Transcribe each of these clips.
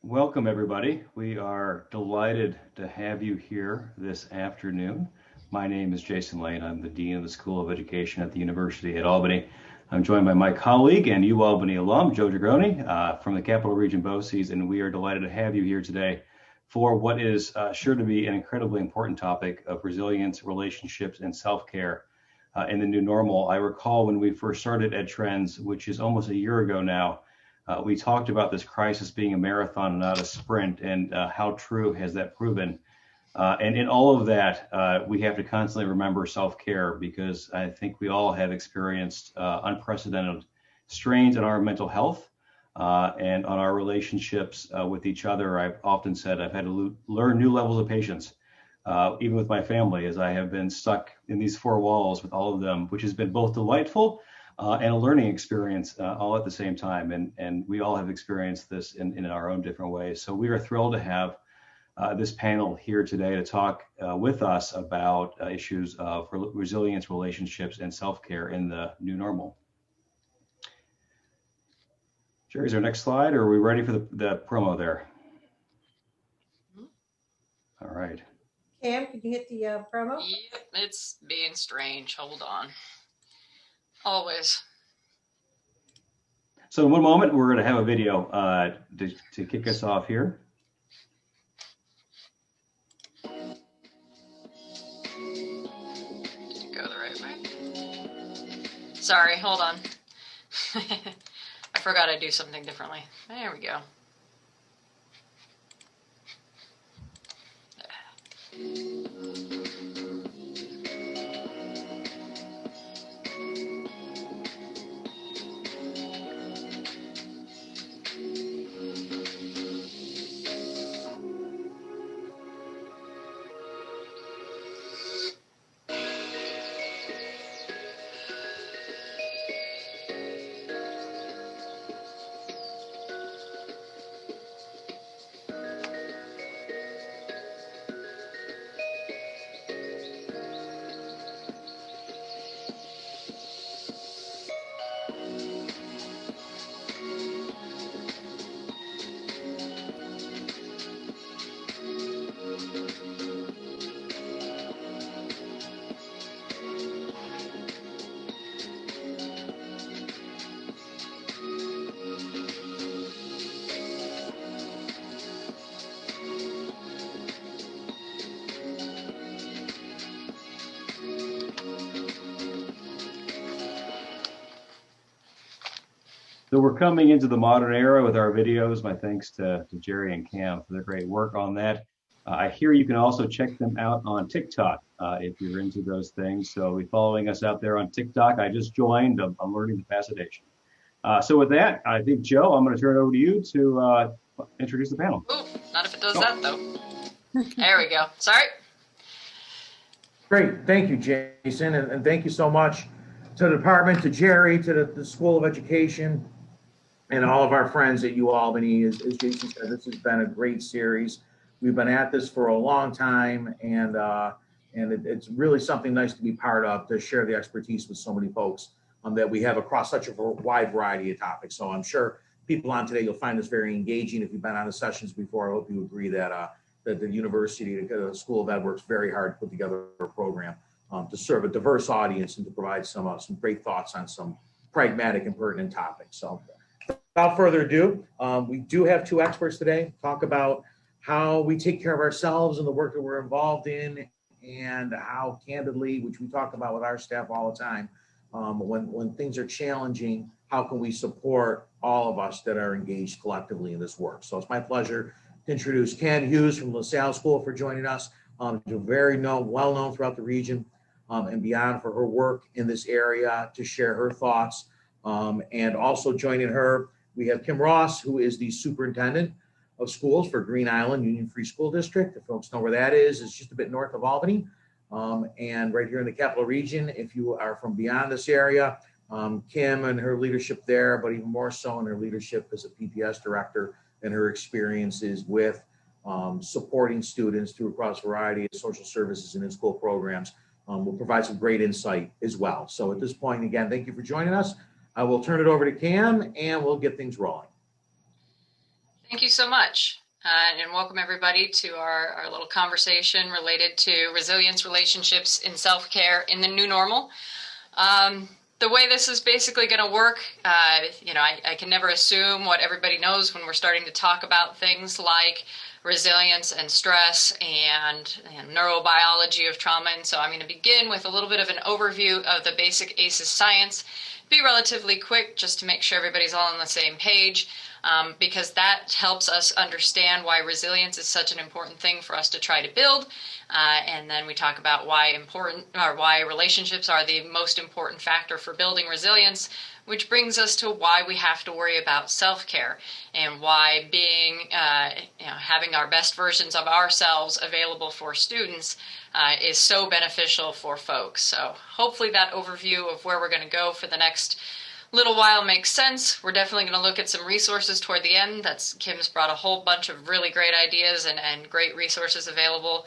Welcome, everybody. We are delighted to have you here this afternoon. My name is Jason Lane. I'm the Dean of the School of Education at the University at Albany. I'm joined by my colleague and UAlbany alum, Joe Jagroni, from the Capital Region BOCES, and we are delighted to have you here today for what is sure to be an incredibly important topic of resilience, relationships, and self-care in the new normal. I recall when we first started edTrends, which is almost a year ago now, we talked about this crisis being a marathon and not a sprint, and how true has that proven? And in all of that, we have to constantly remember self-care, because I think we all have experienced unprecedented strains on our mental health and on our relationships with each other. I've often said I've had to learn new levels of patience, even with my family, as I have been stuck in these four walls with all of them, which has been both delightful and a learning experience all at the same time. And we all have experienced this in our own different ways. So we are thrilled to have this panel here today to talk with us about issues of resilience, relationships, and self-care in the new normal. Jerry, is our next slide, or are we ready for the promo there? All right. Cam, can you hit the promo? Yep, it's being strange. Hold on. Always. So in one moment, we're going to have a video to kick us off here. Did it go the right way? Sorry, hold on. I forgot I'd do something differently. There we go. So we're coming into the modern era with our videos. My thanks to Jerry and Cam for their great work on that. I hear you can also check them out on TikTok if you're into those things. So be following us out there on TikTok. I just joined. I'm learning the passation. So with that, I think, Joe, I'm going to turn it over to you to introduce the panel. Ooh, not if it does that, though. There we go. Sorry. Great. Thank you, Jason. And thank you so much to the department, to Jerry, to the School of Education, and all of our friends at UAlbany. As Jason said, this has been a great series. We've been at this for a long time, and it's really something nice to be part of, to share the expertise with so many folks that we have across such a wide variety of topics. So I'm sure people on today, you'll find this very engaging. If you've been on the sessions before, I hope you agree that that the university, the School of Ed, works very hard to put together a program to serve a diverse audience and to provide some great thoughts on some pragmatic and pertinent topics. So without further ado, we do have two experts today to talk about how we take care of ourselves and the work that we're involved in, and how candidly, which we talk about with our staff all the time, when things are challenging, how can we support all of us that are engaged collectively in this work. So it's my pleasure to introduce Ken Hughes from LaSalle School for joining us. Very well known throughout the region and beyond for her work in this area, to share her thoughts. And also joining her, we have Kim Ross, who is the Superintendent of Schools for Green Island Union Free School District. If folks know where that is, it's just a bit north of Albany. And right here in the Capital Region, if you are from beyond this area, Kim and her leadership there, but even more so in her leadership as a PPS director and her experiences with supporting students through across a variety of social services and in-school programs will provide some great insight as well. So at this point, again, thank you for joining us. I will turn it over to Cam and we'll get things rolling. Thank you so much. And welcome everybody to our little conversation related to resilience, relationships, and self-care in the new normal. The way this is basically going to work, I can never assume what everybody knows when we're starting to talk about things like resilience and stress and neurobiology of trauma. And so I'm going to begin with a little bit of an overview of the basic ACEs science, be relatively quick just to make sure everybody's all on the same page. Because that helps us understand why resilience is such an important thing for us to try to build. And then we talk about why relationships are the most important factor for building resilience, which brings us to why we have to worry about self-care and why having our best versions of ourselves available for students is so beneficial for folks. So hopefully that overview of where we're going to go for the next little while makes sense. We're definitely going to look at some resources toward the end. Kim's brought a whole bunch of really great ideas and great resources available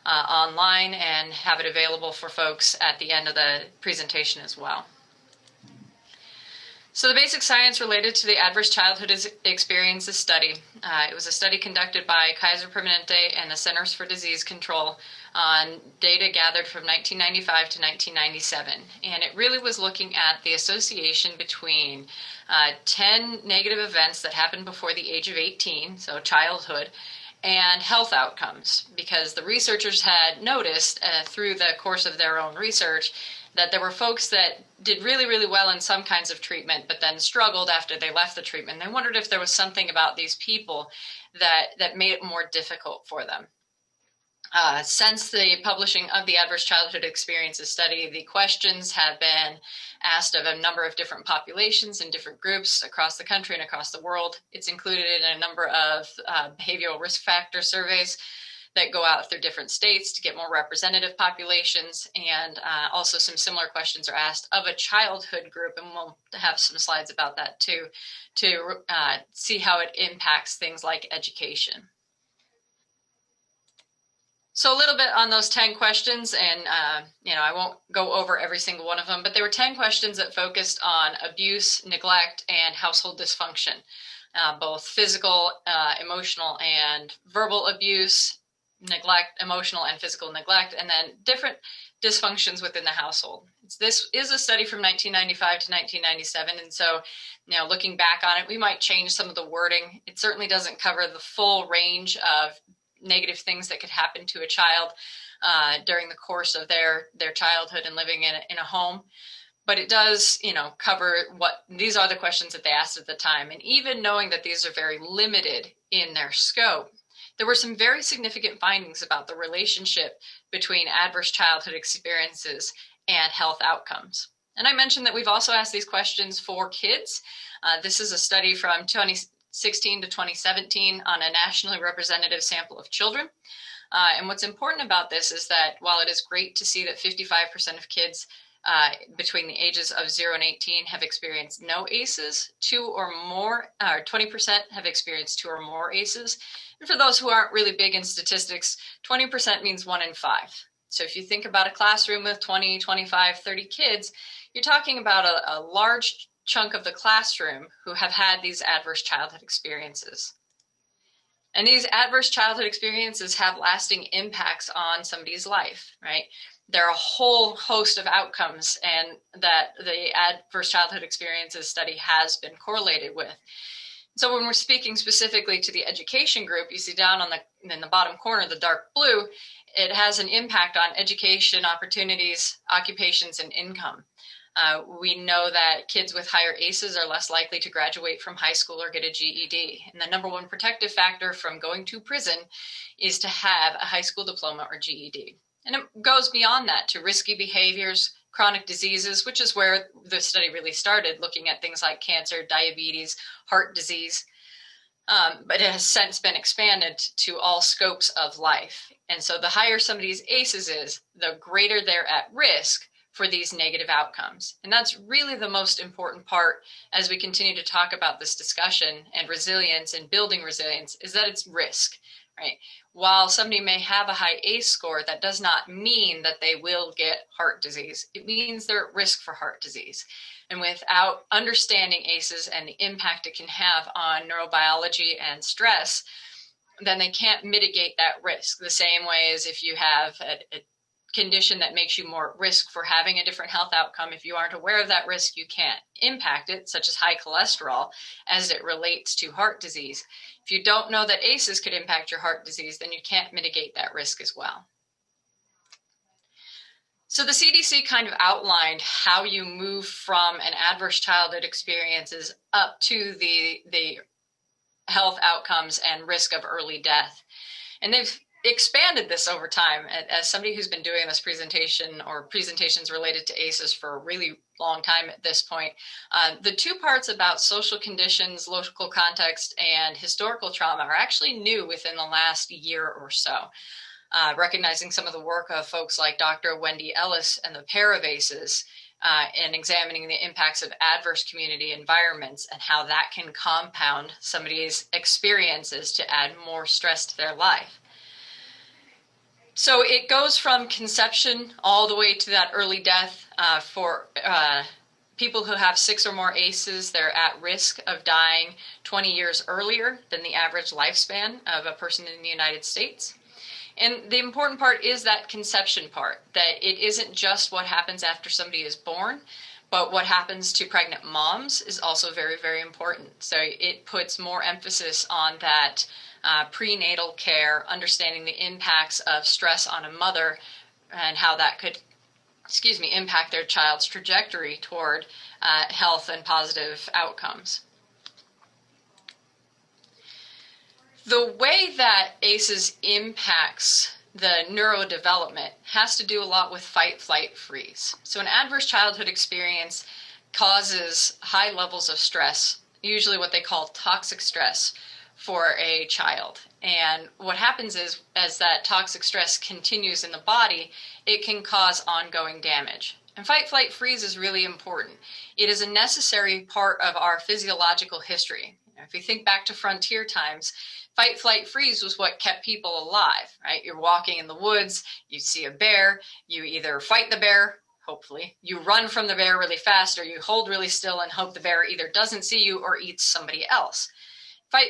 online, and have it available for folks at the end of the presentation as well. So the basic science related to the Adverse Childhood Experiences study. It was a study conducted by Kaiser Permanente and the Centers for Disease Control on data gathered from 1995 to 1997. And it really was looking at the association between 10 negative events that happened before the age of 18, so childhood, and health outcomes, because the researchers had noticed through the course of their own research that there were folks that did really, really well in some kinds of treatment, but then struggled after they left the treatment. They wondered if there was something about these people that made it more difficult for them. Since the publishing of the Adverse Childhood Experiences study, the questions have been asked of a number of different populations and different groups across the country and across the world. It's included in a number of behavioral risk factor surveys that go out through different states to get more representative populations. And also some similar questions are asked of a childhood group, and we'll have some slides about that too, to see how it impacts things like education. So a little bit on those 10 questions, and I won't go over every single one of them, but there were 10 questions that focused on abuse, neglect, and household dysfunction, both physical, emotional, and verbal abuse, neglect, emotional and physical neglect, and then different dysfunctions within the household. This is a study from 1995 to 1997, and so, looking back on it, we might change some of the wording. It certainly doesn't cover the full range of negative things that could happen to a child during the course of their childhood and living in a home. But it does, cover what these are the questions that they asked at the time. And even knowing that these are very limited in their scope, there were some very significant findings about the relationship between adverse childhood experiences and health outcomes. And I mentioned that we've also asked these questions for kids. This is a study from 2016 to 2017 on a nationally representative sample of children. And what's important about this is that while it is great to see that 55% of kids between the ages of 0 and 18 have experienced no ACEs, 20% have experienced 2 or more ACEs. And for those who aren't really big in statistics, 20% means 1 in 5. So if you think about a classroom with 20, 25, 30 kids, you're talking about a large chunk of the classroom who have had these adverse childhood experiences. And these adverse childhood experiences have lasting impacts on somebody's life, right? There are a whole host of outcomes and that the adverse childhood experiences study has been correlated with. So when we're speaking specifically to the education group, you see down in the bottom corner, the dark blue, it has an impact on education, opportunities, occupations, and income. We know that kids with higher ACEs are less likely to graduate from high school or get a GED. And the number one protective factor from going to prison is to have a high school diploma or GED. And it goes beyond that to risky behaviors, chronic diseases, which is where the study really started, looking at things like cancer, diabetes, heart disease. But it has since been expanded to all scopes of life. And so the higher somebody's ACEs is, the greater they're at risk for these negative outcomes. And that's really the most important part as we continue to talk about this discussion and resilience and building resilience, is that it's risk. right? While somebody may have a high ACE score, that does not mean that they will get heart disease. It means they're at risk for heart disease. And without understanding ACEs and the impact it can have on neurobiology and stress, then they can't mitigate that risk the same way as if you have a condition that makes you more at risk for having a different health outcome. If you aren't aware of that risk, you can't impact it, such as high cholesterol, as it relates to heart disease. If you don't know that ACEs could impact your heart disease, then you can't mitigate that risk as well. So the CDC kind of outlined how you move from an adverse childhood experiences up to the health outcomes and risk of early death. And they've expanded this over time. As somebody who's been doing this presentation or presentations related to ACEs for a really long time at this point, the two parts about social conditions, local context, and historical trauma are actually new within the last year or so. Recognizing some of the work of folks like Dr. Wendy Ellis and the pair of ACEs, and examining the impacts of adverse community environments and how that can compound somebody's experiences to add more stress to their life. So it goes from conception all the way to that early death. For people who have 6 or more ACEs, they're at risk of dying 20 years earlier than the average lifespan of a person in the United States. And the important part is that conception part, that it isn't just what happens after somebody is born, but what happens to pregnant moms is also very, very important. So it puts more emphasis on that prenatal care, understanding the impacts of stress on a mother and how that could, impact their child's trajectory toward health and positive outcomes. The way that ACEs impacts the neurodevelopment has to do a lot with fight, flight, freeze. So an adverse childhood experience causes high levels of stress, usually what they call toxic stress, for a child. And what happens is, as that toxic stress continues in the body, it can cause ongoing damage. And fight, flight, freeze is really important. It is a necessary part of our physiological history. If we think back to frontier times, fight, flight, freeze was what kept people alive, right? You're walking in the woods, you see a bear, you either fight the bear, hopefully, you run from the bear really fast, or you hold really still and hope the bear either doesn't see you or eats somebody else.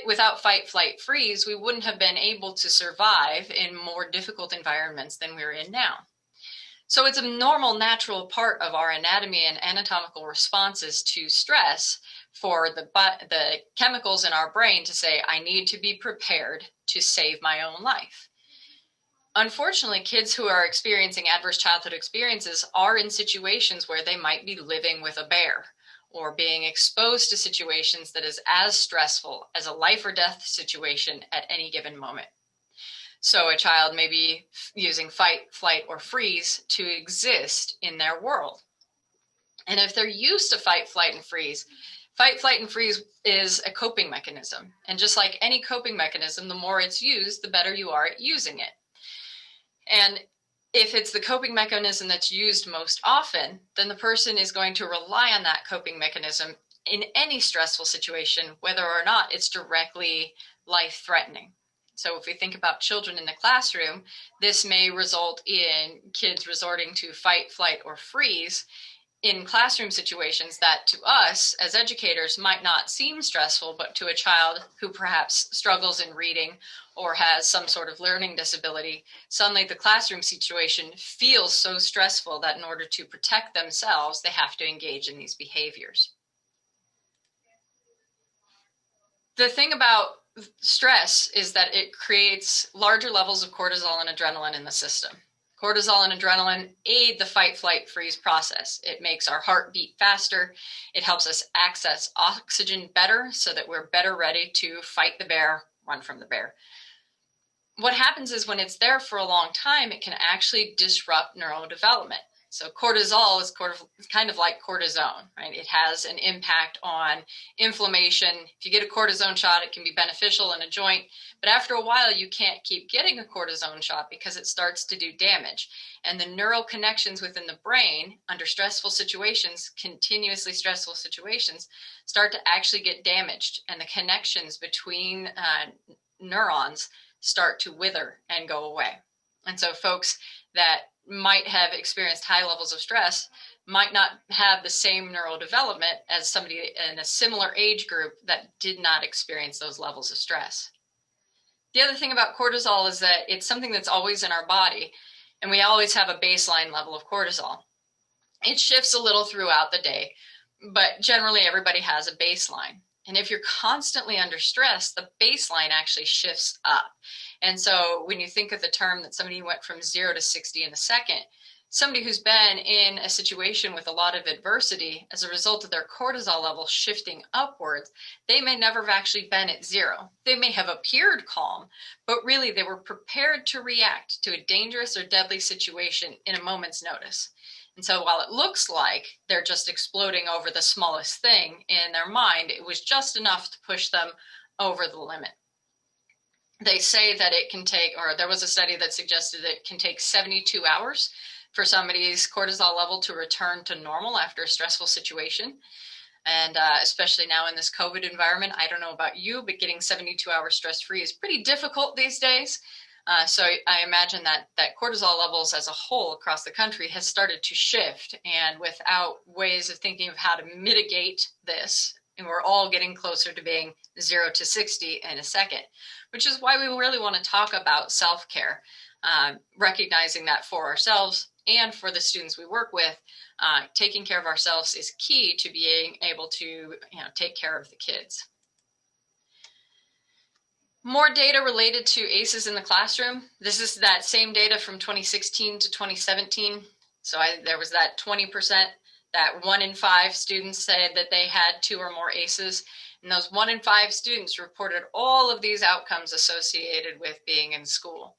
Without fight, flight, freeze, we wouldn't have been able to survive in more difficult environments than we're in now. So it's a normal, natural part of our anatomy and anatomical responses to stress for the chemicals in our brain to say, I need to be prepared to save my own life. Unfortunately, kids who are experiencing adverse childhood experiences are in situations where they might be living with a bear or being exposed to situations that is as stressful as a life or death situation at any given moment. So a child may be using fight, flight, or freeze to exist in their world. And if they're used to fight, flight, and freeze is a coping mechanism. And just like any coping mechanism, the more it's used, the better you are at using it. And if it's the coping mechanism that's used most often, then the person is going to rely on that coping mechanism in any stressful situation, whether or not it's directly life-threatening. So if we think about children in the classroom, this may result in kids resorting to fight, flight, or freeze in classroom situations that to us as educators might not seem stressful, but to a child who perhaps struggles in reading or has some sort of learning disability, suddenly the classroom situation feels so stressful that in order to protect themselves, they have to engage in these behaviors. The thing about stress is that it creates larger levels of cortisol and adrenaline in the system. Cortisol and adrenaline aid the fight, flight, freeze process. It makes our heart beat faster. It helps us access oxygen better so that we're better ready to fight the bear, run from the bear. What happens is when it's there for a long time, it can actually disrupt neurodevelopment. So cortisol is kind of like cortisone, right? It has an impact on inflammation. If you get a cortisone shot, it can be beneficial in a joint, but after a while, you can't keep getting a cortisone shot because it starts to do damage. And the neural connections within the brain under stressful situations, continuously stressful situations, start to actually get damaged. And the connections between neurons start to wither and go away. And so folks that might have experienced high levels of stress might not have the same neurodevelopment as somebody in a similar age group that did not experience those levels of stress. The other thing about cortisol is that it's something that's always in our body, and we always have a baseline level of cortisol. It shifts a little throughout the day, but generally everybody has a baseline. And if you're constantly under stress, the baseline actually shifts up. And so when you think of the term that somebody went from 0 to 60 in a second, somebody who's been in a situation with a lot of adversity as a result of their cortisol level shifting upwards, they may never have actually been at 0. They may have appeared calm, but really they were prepared to react to a dangerous or deadly situation in a moment's notice. And so while it looks like they're just exploding over the smallest thing in their mind, it was just enough to push them over the limit. They say that it can take, or there was a study that suggested that it can take 72 hours for somebody's cortisol level to return to normal after a stressful situation. And especially now in this COVID environment, I don't know about you, but getting 72 hours stress-free is pretty difficult these days. So I imagine that cortisol levels as a whole across the country has started to shift, and without ways of thinking of how to mitigate this, and we're all getting closer to being 0 to 60 in a second, which is why we really want to talk about self-care, recognizing that for ourselves and for the students we work with, taking care of ourselves is key to being able to take care of the kids. More data related to ACEs in the classroom. This is that same data from 2016 to 2017. So there was that 20%, that 1 in 5 students said that they had 2 or more ACEs. And those 1 in 5 students reported all of these outcomes associated with being in school.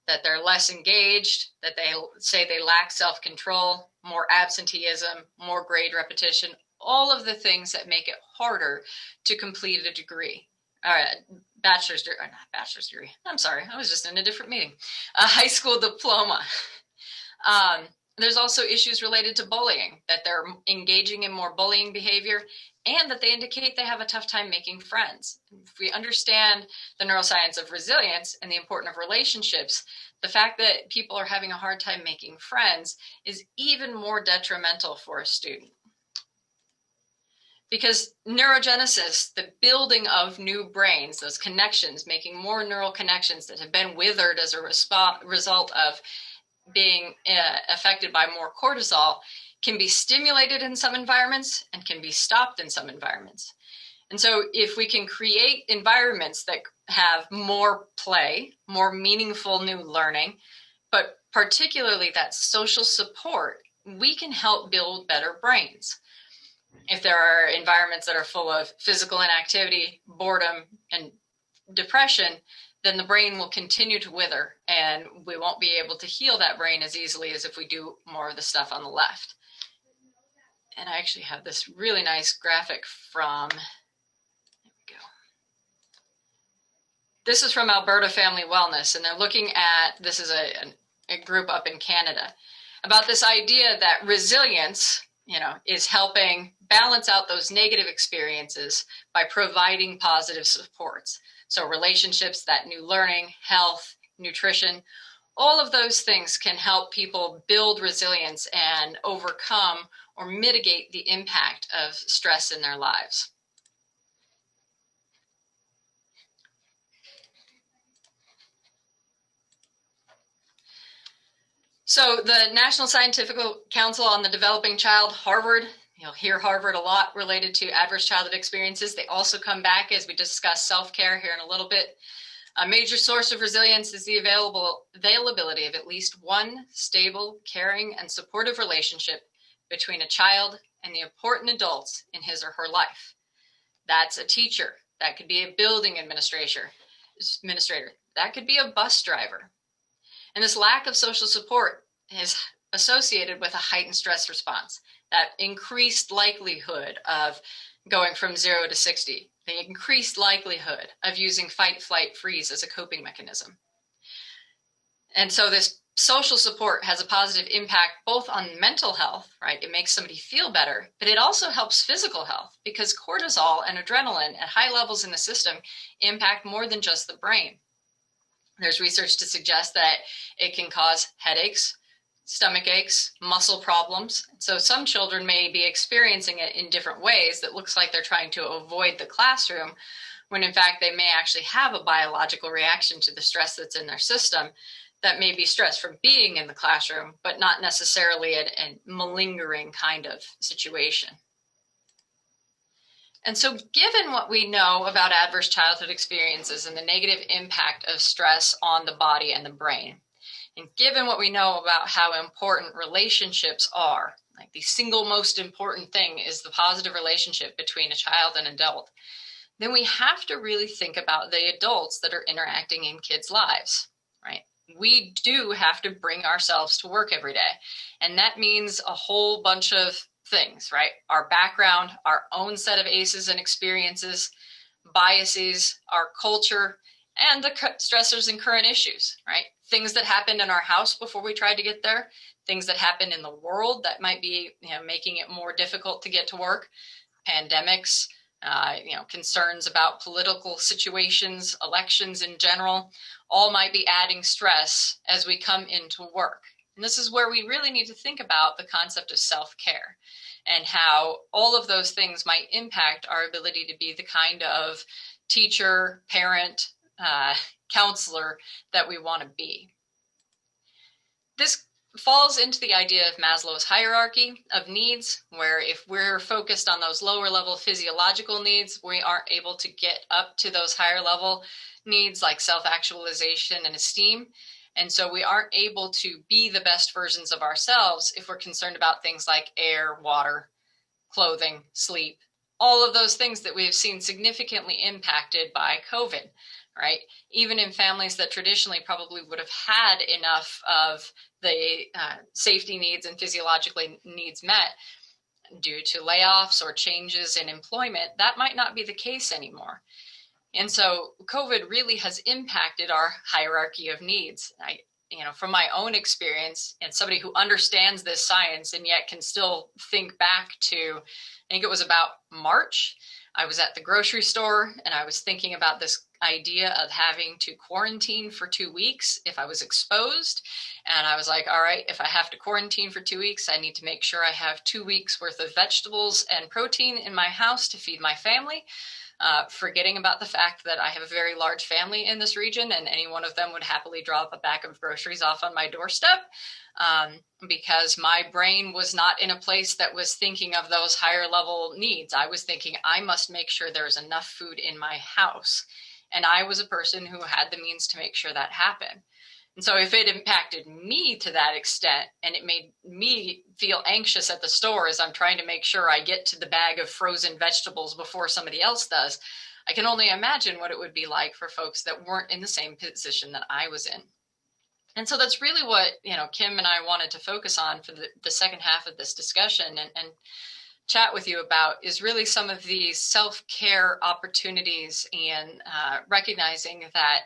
That they're less engaged, that they say they lack self-control, more absenteeism, more grade repetition, all of the things that make it harder to complete a degree. All right, bachelor's degree, not bachelor's degree. I'm sorry, I was just in a different meeting. A high school diploma. There's also issues related to bullying, that they're engaging in more bullying behavior, and that they indicate they have a tough time making friends. If we understand the neuroscience of resilience and the importance of relationships, the fact that people are having a hard time making friends is even more detrimental for a student. Because neurogenesis, the building of new brains, those connections, making more neural connections that have been withered as a result of being affected by more cortisol, can be stimulated in some environments and can be stopped in some environments. And so if we can create environments that have more play, more meaningful new learning, but particularly that social support, we can help build better brains. If there are environments that are full of physical inactivity, boredom, and depression, then the brain will continue to wither, and we won't be able to heal that brain as easily as if we do more of the stuff on the left. And I actually have this really nice graphic from, there we go. This is from Alberta Family Wellness, and they're looking at, this is a group up in Canada, about this idea that resilience, is helping balance out those negative experiences by providing positive supports. So relationships, that new learning, health, nutrition, all of those things can help people build resilience and overcome or mitigate the impact of stress in their lives. So the National Scientific Council on the Developing Child, Harvard, you'll hear Harvard a lot related to adverse childhood experiences. They also come back as we discuss self-care here in a little bit. A major source of resilience is the availability of at least one stable, caring, and supportive relationship between a child and the important adults in his or her life. That's a teacher. That could be a building administrator. That could be a bus driver. And this lack of social support is associated with a heightened stress response, that increased likelihood of going from 0 to 60, the increased likelihood of using fight, flight, freeze as a coping mechanism. And so this social support has a positive impact both on mental health, right? It makes somebody feel better, but it also helps physical health because cortisol and adrenaline at high levels in the system impact more than just the brain. There's research to suggest that it can cause headaches, stomach aches, muscle problems. So some children may be experiencing it in different ways that looks like they're trying to avoid the classroom, when in fact they may actually have a biological reaction to the stress that's in their system that may be stress from being in the classroom, but not necessarily a malingering kind of situation. And so given what we know about adverse childhood experiences and the negative impact of stress on the body and the brain, and given what we know about how important relationships are, like the single most important thing is the positive relationship between a child and adult, then we have to really think about the adults that are interacting in kids' lives, right? We do have to bring ourselves to work every day. And that means a whole bunch of things, right? Our background, our own set of ACEs and experiences, biases, our culture, and the stressors and current issues, right? Things that happened in our house before we tried to get there, things that happened in the world that might be, making it more difficult to get to work, pandemics, concerns about political situations, elections in general, all might be adding stress as we come into work. And this is where we really need to think about the concept of self-care and how all of those things might impact our ability to be the kind of teacher, parent, counselor that we want to be. This falls into the idea of Maslow's hierarchy of needs, where if we're focused on those lower level physiological needs, we aren't able to get up to those higher level needs like self-actualization and esteem. And so we aren't able to be the best versions of ourselves if we're concerned about things like air, water, clothing, sleep, all of those things that we have seen significantly impacted by COVID, right? Even in families that traditionally probably would have had enough of the safety needs and physiological needs met due to layoffs or changes in employment, that might not be the case anymore. And so COVID really has impacted our hierarchy of needs. From my own experience and somebody who understands this science and yet can still think back to, I think it was about March, I was at the grocery store and I was thinking about this idea of having to quarantine for 2 weeks if I was exposed. And I was like, all right, if I have to quarantine for 2 weeks, I need to make sure I have 2 weeks worth of vegetables and protein in my house to feed my family. Forgetting about the fact that I have a very large family in this region and any one of them would happily drop a bag of groceries off on my doorstep, because my brain was not in a place that was thinking of those higher level needs. I was thinking I must make sure there's enough food in my house. And I was a person who had the means to make sure that happened. And so if it impacted me to that extent and it made me feel anxious at the store as I'm trying to make sure I get to the bag of frozen vegetables before somebody else does, I can only imagine what it would be like for folks that weren't in the same position that I was in. And so that's really what, Kim and I wanted to focus on for the second half of this discussion and chat with you about is really some of these self-care opportunities and recognizing that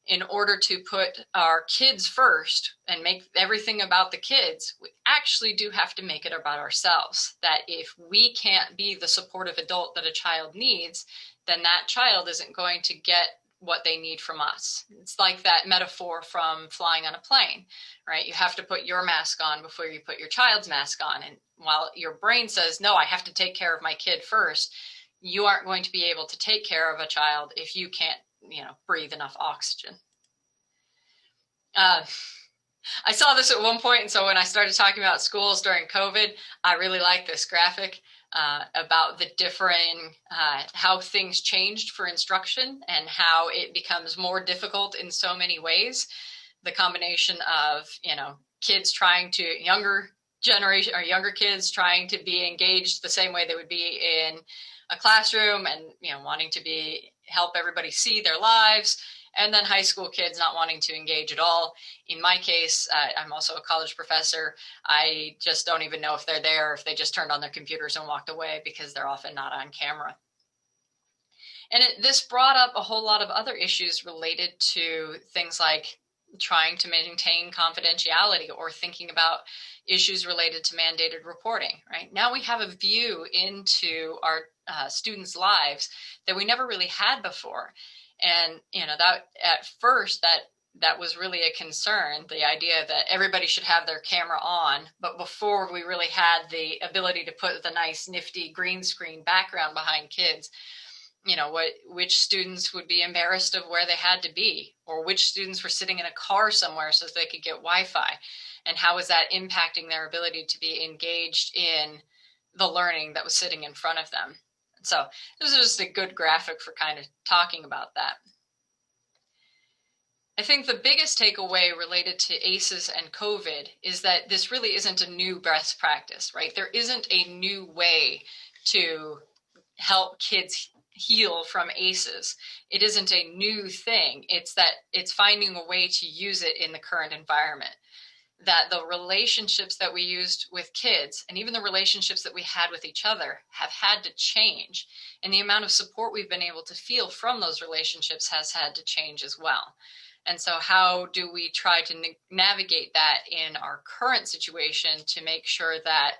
in order to put our kids first and make everything about the kids, we actually do have to make it about ourselves. That if we can't be the supportive adult that a child needs, then that child isn't going to get what they need from us. It's like that metaphor from flying on a plane, right? You have to put your mask on before you put your child's mask on. And while your brain says, no, I have to take care of my kid first, you aren't going to be able to take care of a child if you can't breathe enough oxygen. I saw this at one point, and so when I started talking about schools during COVID, I really like this graphic about the differing, how things changed for instruction and how it becomes more difficult in so many ways. The combination of, kids trying to, younger generation or younger kids trying to be engaged the same way they would be in a classroom and, wanting to help everybody see their lives. And then high school kids not wanting to engage at all. In my case, I'm also a college professor. I just don't even know if they're there, if they just turned on their computers and walked away because they're often not on camera. And this brought up a whole lot of other issues related to things like trying to maintain confidentiality or thinking about issues related to mandated reporting, right? Now we have a view into our students' lives that we never really had before. And, that at first that was really a concern, the idea that everybody should have their camera on. But before we really had the ability to put the nice nifty green screen background behind kids, which students would be embarrassed of where they had to be, or which students were sitting in a car somewhere so that they could get Wi-Fi, and how was that impacting their ability to be engaged in the learning that was sitting in front of them. So this is just a good graphic for kind of talking about that. I think the biggest takeaway related to ACEs and COVID is that this really isn't a new best practice, right? There isn't a new way to help kids heal from ACEs. It isn't a new thing. It's that it's finding a way to use it in the current environment. That the relationships that we used with kids, and even the relationships that we had with each other, have had to change. And the amount of support we've been able to feel from those relationships has had to change as well. And so how do we try to navigate that in our current situation to make sure that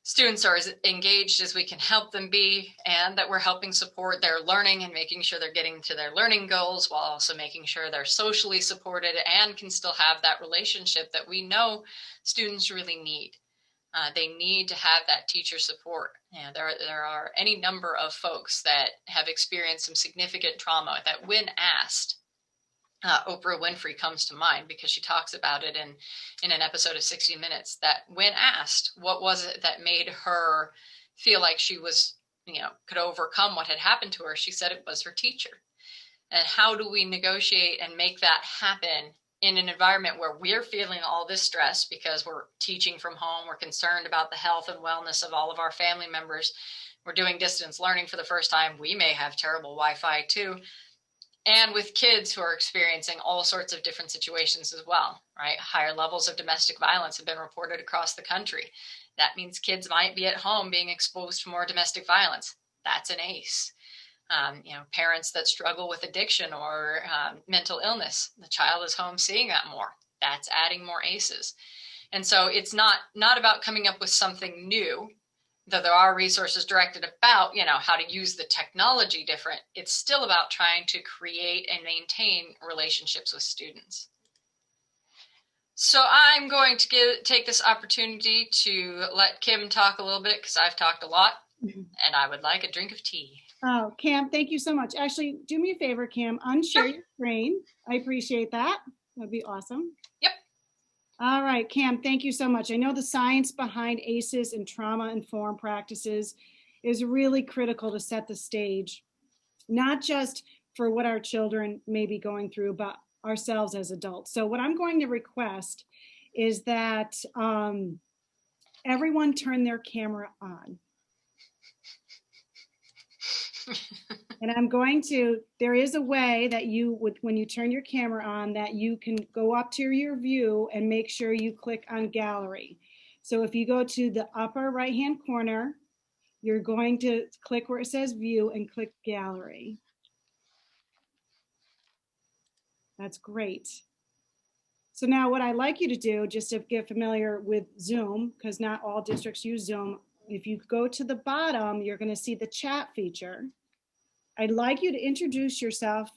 students are as engaged as we can help them be, and that we're helping support their learning and making sure they're getting to their learning goals, while also making sure they're socially supported and can still have that relationship that we know students really need. They need to have that teacher support. There are any number of folks that have experienced some significant trauma that, when asked, Oprah Winfrey comes to mind, because she talks about it in an episode of 60 Minutes, that when asked what was it that made her feel like she was, could overcome what had happened to her, she said it was her teacher. And how do we negotiate and make that happen in an environment where we're feeling all this stress because we're teaching from home, we're concerned about the health and wellness of all of our family members, we're doing distance learning for the first time, we may have terrible Wi-Fi too, and with kids who are experiencing all sorts of different situations as well, right? Higher levels of domestic violence have been reported across the country. That means kids might be at home being exposed to more domestic violence. That's an ACE. Parents that struggle with addiction or mental illness, the child is home seeing that more. That's adding more ACEs. And so it's not about coming up with something new, though there are resources directed about, how to use the technology different. It's still about trying to create and maintain relationships with students. So I'm going to take this opportunity to let Kim talk a little bit, because I've talked a lot and I would like a drink of tea. Oh, Cam, thank you so much. Actually, do me a favor, Cam, unshare your screen. I appreciate that. That'd be awesome. Yep. All right, Cam, thank you so much. I know the science behind ACEs and trauma-informed practices is really critical to set the stage, not just for what our children may be going through, but ourselves as adults. So what I'm going to request is that everyone turn their camera on. And I'm going to, there is a way that you would, when you turn your camera on, that you can go up to your view and make sure you click on gallery. So if you go to the upper right-hand corner, you're going to click where it says view and click gallery. That's great. So now what I'd like you to do, just to get familiar with Zoom, because not all districts use Zoom, if you go to the bottom, you're going to see the chat feature. I'd like you to introduce yourself.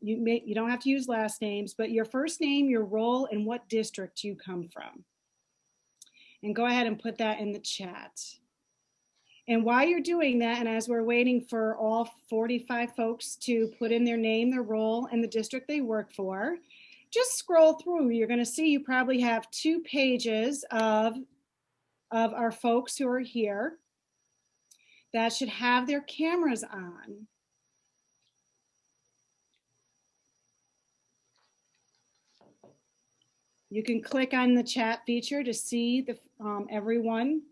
You don't have to use last names, but your first name, your role, and what district you come from. And go ahead and put that in the chat. And while you're doing that, and as we're waiting for all 45 folks to put in their name, their role, and the district they work for, just scroll through. You're going to see you probably have 2 pages of our folks who are here that should have their cameras on. You can click on the chat feature to see the everyone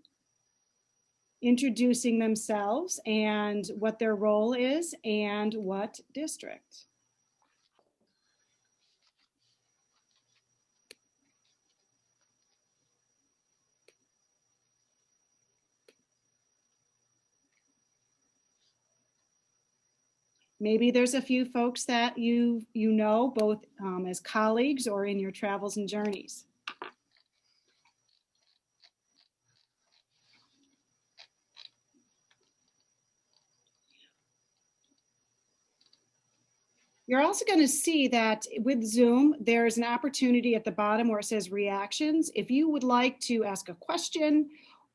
introducing themselves and what their role is and what district. Maybe there's a few folks that you know, both as colleagues or in your travels and journeys. You're also going to see that with Zoom, there's an opportunity at the bottom where it says reactions. If you would like to ask a question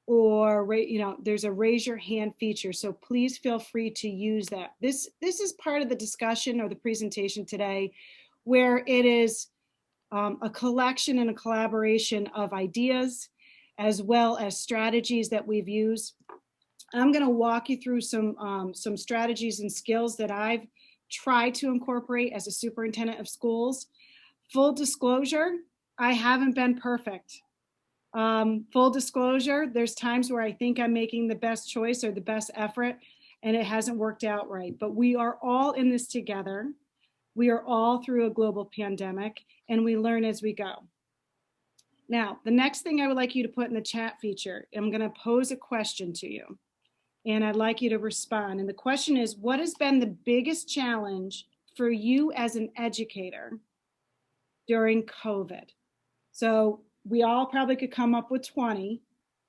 or, there's a raise your hand feature. So please feel free to use that. This is part of the discussion or the presentation today, where it is a collection and a collaboration of ideas as well as strategies that we've used. I'm going to walk you through some strategies and skills that I've tried to incorporate as a superintendent of schools. Full disclosure, I haven't been perfect. Full disclosure, there's times where I think I'm making the best choice or the best effort and it hasn't worked out right. But we are all in this together. We are all through a global pandemic and we learn as we go. Now, the next thing I would like you to put in the chat feature, I'm going to pose a question to you and I'd like you to respond. And the question is, what has been the biggest challenge for you as an educator during COVID? So we all probably could come up with 20,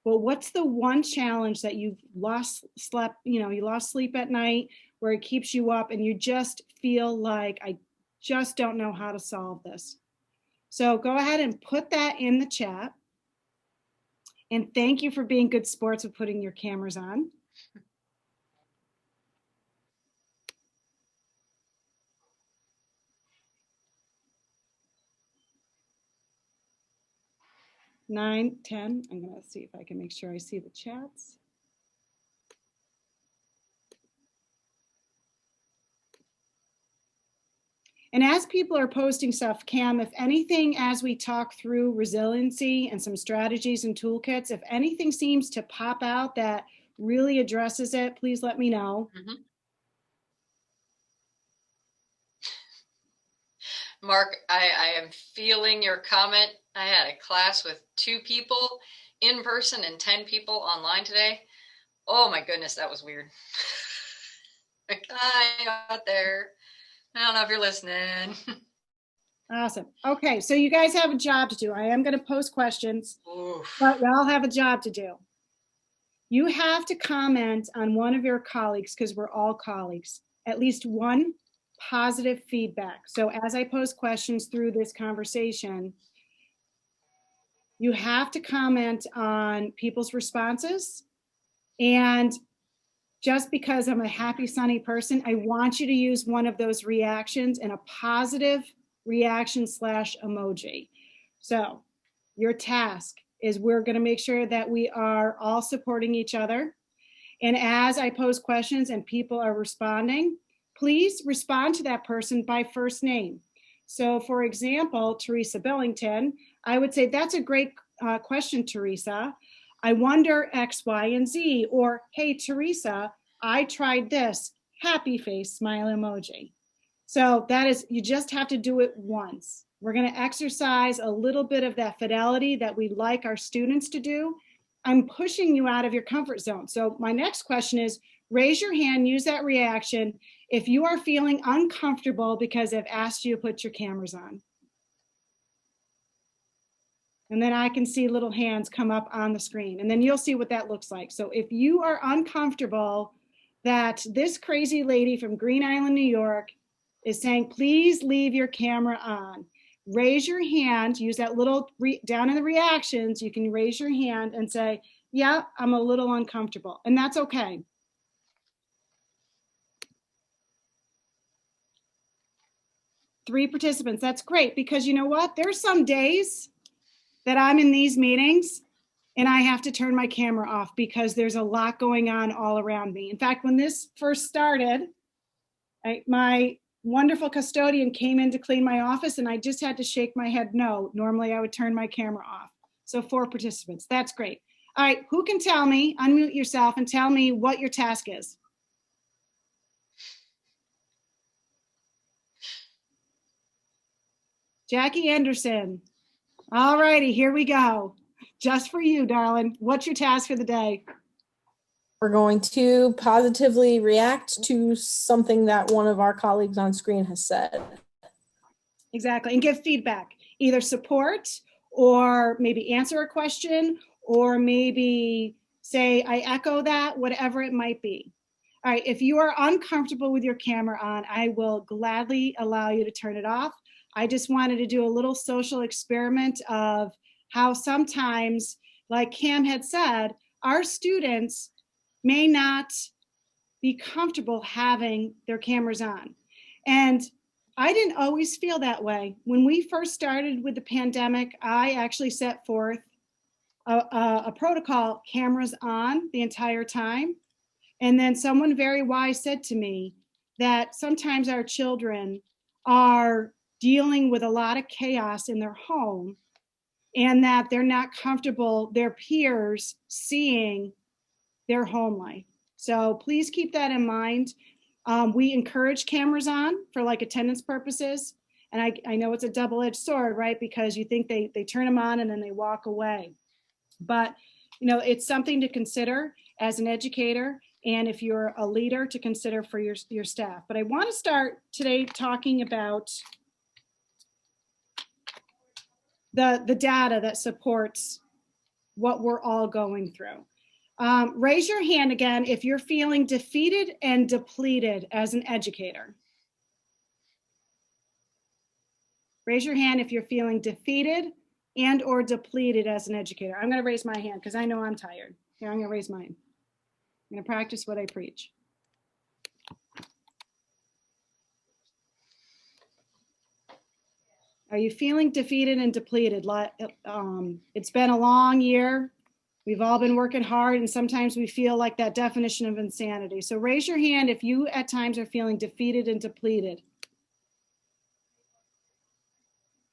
but what's the one challenge that you've lost sleep at night, where it keeps you up and you just feel like, I just don't know how to solve this? So go ahead and put that in the chat. And thank you for being good sports with putting your cameras on. Nine, 10. I'm going to see if I can make sure I see the chats. And as people are posting stuff, Cam, if anything, as we talk through resiliency and some strategies and toolkits, if anything seems to pop out that really addresses it, please let me know. Mm-hmm. Mark, I am feeling your comment. I had a class with 2 people in person and 10 people online today. Oh my goodness, that was weird. Like, hi out there. I don't know if you're listening. Awesome. Okay, so you guys have a job to do. I am going to post questions, Oof. but y'all have a job to do. You have to comment on one of your colleagues, because we're all colleagues, at least one positive feedback. So as I pose questions through this conversation, you have to comment on people's responses. And just because I'm a happy, sunny person, I want you to use one of those reactions in a positive reaction / emoji. So your task is, we're going to make sure that we are all supporting each other. And as I pose questions and people are responding, please respond to that person by first name. So for example, Teresa Billington, I would say, that's a great question, Teresa. I wonder X, Y, and Z. Or, hey, Teresa, I tried this, happy face, smile emoji. So that is, you just have to do it once. We're going to exercise a little bit of that fidelity that we like our students to do. I'm pushing you out of your comfort zone. So my next question is, raise your hand, use that reaction if you are feeling uncomfortable because I've asked you to put your cameras on. And then I can see little hands come up on the screen, and then you'll see what that looks like. So if you are uncomfortable that this crazy lady from Green Island, New York is saying, please leave your camera on, raise your hand, use that little down in the reactions, you can raise your hand and say, yeah, I'm a little uncomfortable, and that's okay. Three participants, that's great, because you know what? There's some days that I'm in these meetings and I have to turn my camera off because there's a lot going on all around me. In fact, when this first started, my wonderful custodian came in to clean my office and I just had to shake my head no. Normally I would turn my camera off. So 4 participants, that's great. All right, who can tell me, unmute yourself and tell me what your task is? Jackie Anderson. All righty, here we go. Just for you, darling. What's your task for the day? We're going to positively react to something that one of our colleagues on screen has said. Exactly, and give feedback, either support or maybe answer a question or maybe say, I echo that, whatever it might be. All right, if you are uncomfortable with your camera on, I will gladly allow you to turn it off. I just wanted to do a little social experiment of how sometimes, like Cam had said, our students may not be comfortable having their cameras on. And I didn't always feel that way. When we first started with the pandemic, I actually set forth a protocol, cameras on the entire time. And then someone very wise said to me that sometimes our children are dealing with a lot of chaos in their home and that they're not comfortable, their peers seeing their home life. So please keep that in mind. We encourage cameras on for like attendance purposes. And I know it's a double-edged sword, right? Because you think they turn them on and then they walk away. But, you know, it's something to consider as an educator and if you're a leader to consider for your staff. But I want to start today talking about the data that supports what we're all going through. Raise your hand again if you're feeling defeated and depleted as an educator. Raise your hand if you're feeling defeated and or depleted as an educator. I'm going to raise my hand because I know I'm tired. Here, I'm going to raise mine. I'm going to practice what I preach. Are you feeling defeated and depleted? It's been a long year. We've all been working hard and sometimes we feel like that definition of insanity. So raise your hand if you at times are feeling defeated and depleted.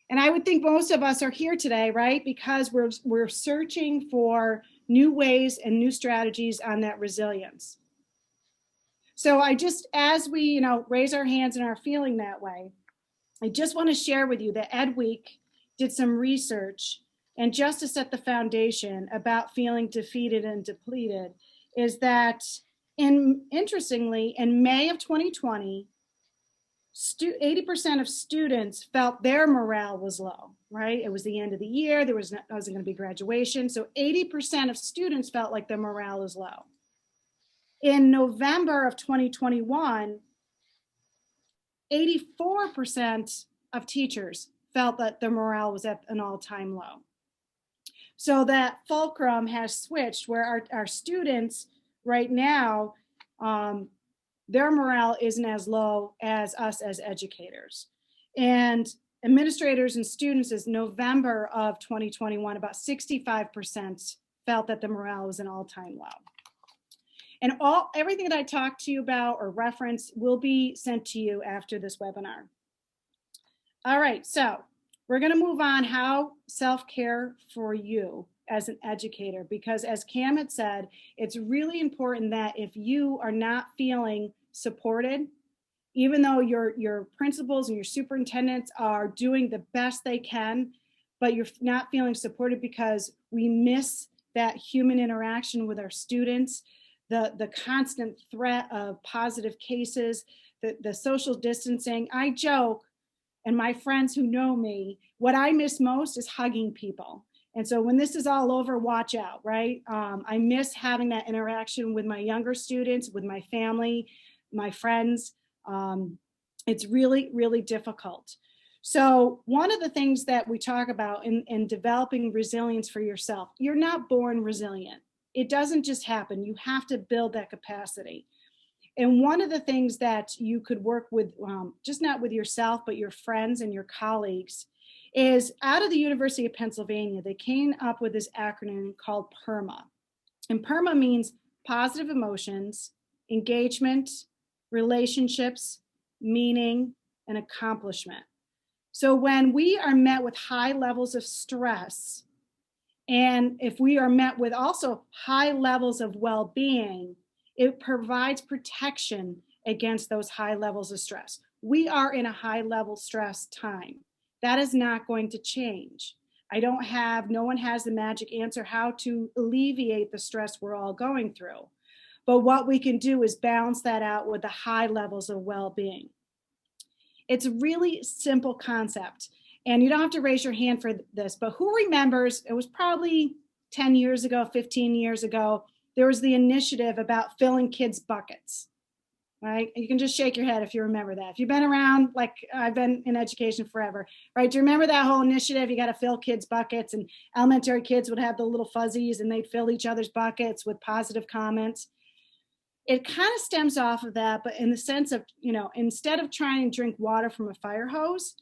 And I would think most of us are here today, right? Because we're searching for new ways and new strategies on that resilience. So as we, raise our hands and are feeling that way, I just want to share with you that Ed Week did some research, and just to set the foundation about feeling defeated and depleted is that interestingly, in May of 2020, 80% of students felt their morale was low, right? It was the end of the year. There wasn't going to be graduation. So 80% of students felt like their morale is low. In November of 2021, 84% of teachers felt that their morale was at an all-time low. So that fulcrum has switched where our students right now, their morale isn't as low as us as educators. And administrators and students is November of 2021, about 65% felt that the morale was an all-time low. And everything that I talked to you about or reference will be sent to you after this webinar. All right, so we're gonna move on how self-care for you as an educator, because as Cam had said, it's really important that if you are not feeling supported, even though your principals and your superintendents are doing the best they can, but you're not feeling supported because we miss that human interaction with our students, the constant threat of positive cases, the social distancing. I joke, and my friends who know me, what I miss most is hugging people. And so when this is all over, watch out, right? I miss having that interaction with my younger students, with my family, my friends. It's really, really difficult. So one of the things that we talk about in developing resilience for yourself, you're not born resilient. It doesn't just happen. You have to build that capacity. And one of the things that you could work with, just not with yourself, but your friends and your colleagues, is out of the University of Pennsylvania, they came up with this acronym called PERMA. And PERMA means positive emotions, engagement, relationships, meaning, and accomplishment. So when we are met with high levels of stress, and if we are met with also high levels of well-being, it provides protection against those high levels of stress. We are in a high level stress time. That is not going to change. No one has the magic answer how to alleviate the stress we're all going through. But what we can do is balance that out with the high levels of well-being. It's a really simple concept. And you don't have to raise your hand for this, but who remembers, it was probably 10 years ago, 15 years ago, there was the initiative about filling kids' buckets. right? You can just shake your head if you remember that. If you've been around, like I've been in education forever, right? Do you remember that whole initiative? You got to fill kids' buckets, and elementary kids would have the little fuzzies and they'd fill each other's buckets with positive comments. It kind of stems off of that, but in the sense of, instead of trying to drink water from a fire hose,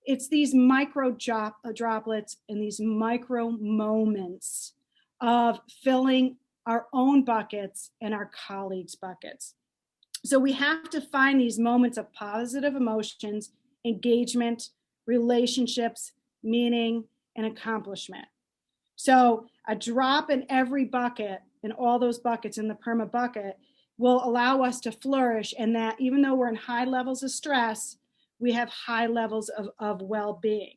it's these micro droplets and these micro moments of filling our own buckets and our colleagues' buckets. So we have to find these moments of positive emotions, engagement, relationships, meaning, and accomplishment. So a drop in every bucket, in all those buckets in the perma bucket, will allow us to flourish, and that even though we're in high levels of stress, we have high levels of well-being.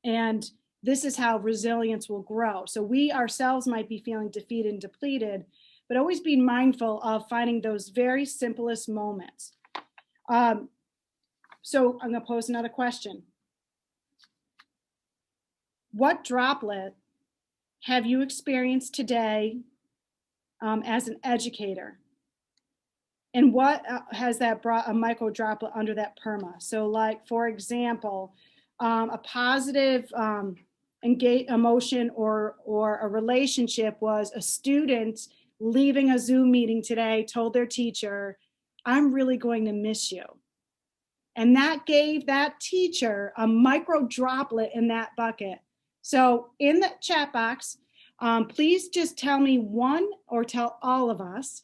And this is how resilience will grow. So we ourselves might be feeling defeated and depleted, but always be mindful of finding those very simplest moments. So I'm gonna pose another question. What droplet have you experienced today as an educator? And what has that brought a micro droplet under that perma? So like, for example, a positive emotion or a relationship was a student leaving a Zoom meeting today, told their teacher, I'm really going to miss you. And that gave that teacher a micro droplet in that bucket. So in the chat box, please just tell me one, or tell all of us,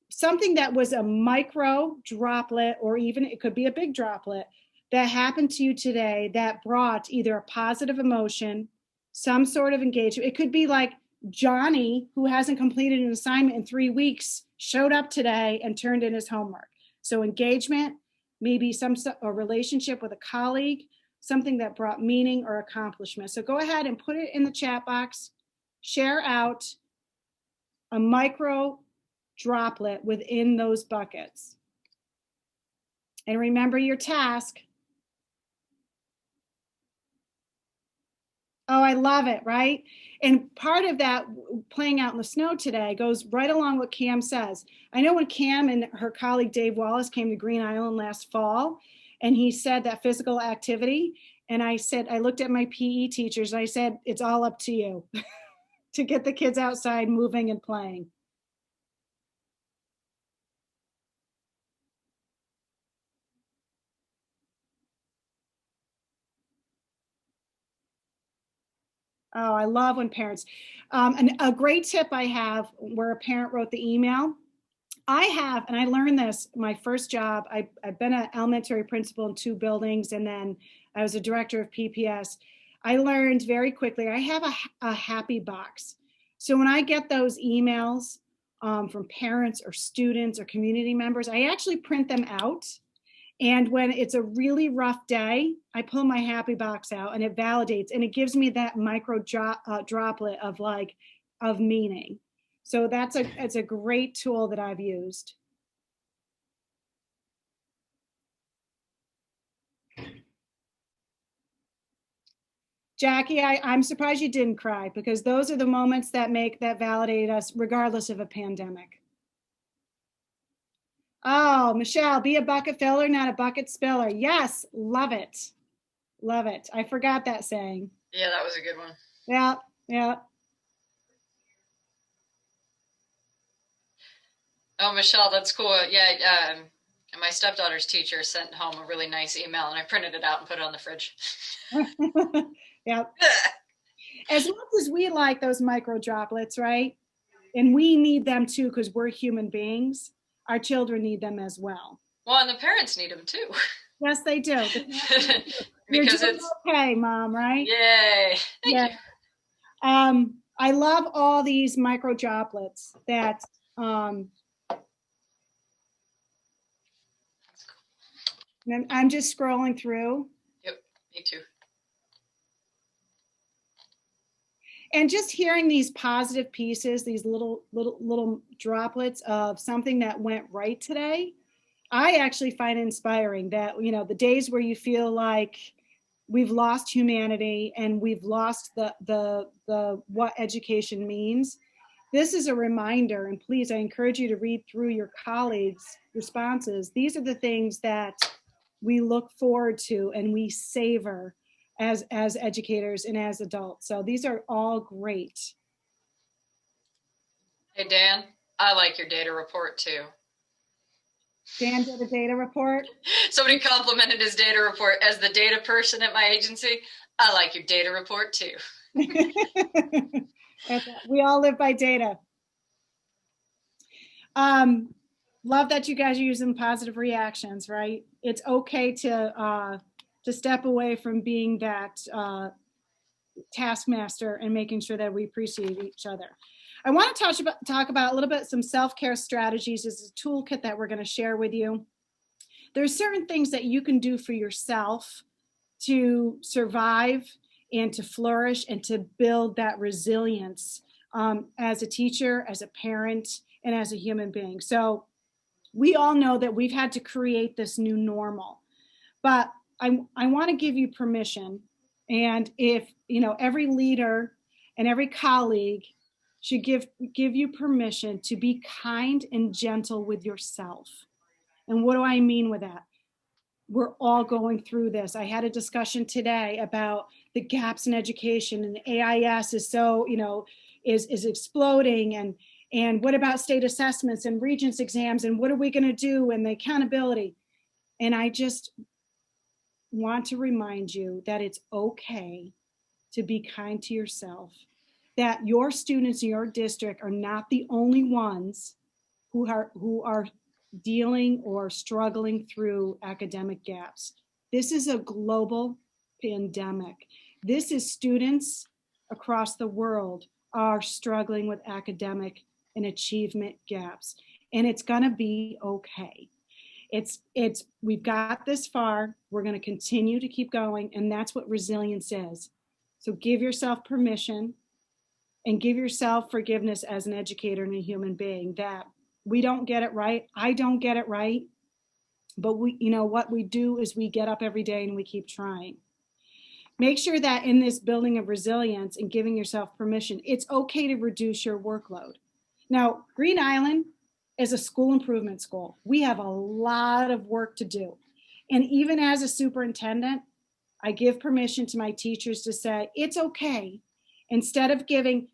something that was a micro droplet, or even it could be a big droplet, that happened to you today that brought either a positive emotion, some sort of engagement. It could be like Johnny, who hasn't completed an assignment in 3 weeks, showed up today and turned in his homework. So engagement, maybe a relationship with a colleague, something that brought meaning or accomplishment. So go ahead and put it in the chat box, share out a micro droplet within those buckets. And remember your task. Oh, I love it, right? And part of that playing out in the snow today goes right along what Cam says. I know when Cam and her colleague Dave Wallace came to Green Island last fall, and he said that physical activity, and I looked at my PE teachers and I said, it's all up to you to get the kids outside moving and playing. Oh, I love when parents, and a great tip I have where a parent wrote the email, and I learned this, my first job, I've been an elementary principal in 2 buildings, and then I was a director of PPS. I learned very quickly, I have a happy box. So when I get those emails from parents or students or community members, I actually print them out. And when it's a really rough day, I pull my happy box out and it validates, and it gives me that micro droplet of meaning. So it's a great tool that I've used. Jackie, I'm surprised you didn't cry, because those are the moments that validate us regardless of a pandemic. Oh, Michelle, be a bucket filler, not a bucket spiller. Yes, love it. Love it. I forgot that saying. Yeah, that was a good one. Yeah, yeah. Oh, Michelle, that's cool. Yeah, my stepdaughter's teacher sent home a really nice email, and I printed it out and put it on the fridge. Yeah. As much as we like those micro droplets, right? And we need them too, because we're human beings. Our children need them as well. Well, and the parents need them too. Yes, they do. Because it's okay, Mom, right? Yay. Thank you. I love all these micro droplets that I'm just scrolling through. Yep, me too. And just hearing these positive pieces, these little droplets of something that went right today, I actually find inspiring. That, the days where you feel like we've lost humanity and we've lost the what education means, this is a reminder, and please, I encourage you to read through your colleagues' responses. These are the things that we look forward to and we savor as educators and as adults. So these are all great. Hey, Dan, I like your data report too. Dan did a data report. Somebody complimented his data report. As the data person at my agency, I like your data report too. We all live by data. Love that you guys are using positive reactions, right? It's okay to step away from being that taskmaster and making sure that we appreciate each other. I want to talk about a little bit some self-care strategies as a toolkit that we're going to share with you. There's certain things that you can do for yourself to survive and to flourish and to build that resilience as a teacher, as a parent, and as a human being. So we all know that we've had to create this new normal, but I want to give you permission. And if, every leader and every colleague should give you permission to be kind and gentle with yourself. And what do I mean with that? We're all going through this. I had a discussion today about the gaps in education, and the AIS is so, is exploding. And what about state assessments and regents exams? And what are we going to do? And the accountability. And I just want to remind you that it's okay to be kind to yourself, that your students in your district are not the only ones who are dealing or struggling through academic gaps. This is a global pandemic. This is students across the world are struggling with academic and achievement gaps, and it's gonna be okay. We've got this far, we're gonna continue to keep going, and that's what resilience is. So give yourself permission and give yourself forgiveness as an educator and a human being that we don't get it right. I don't get it right. But what we do is we get up every day and we keep trying. Make sure that in this building of resilience and giving yourself permission, it's okay to reduce your workload. Now, Green Island is a school improvement school. We have a lot of work to do. And even as a superintendent, I give permission to my teachers to say, it's okay. Instead of giving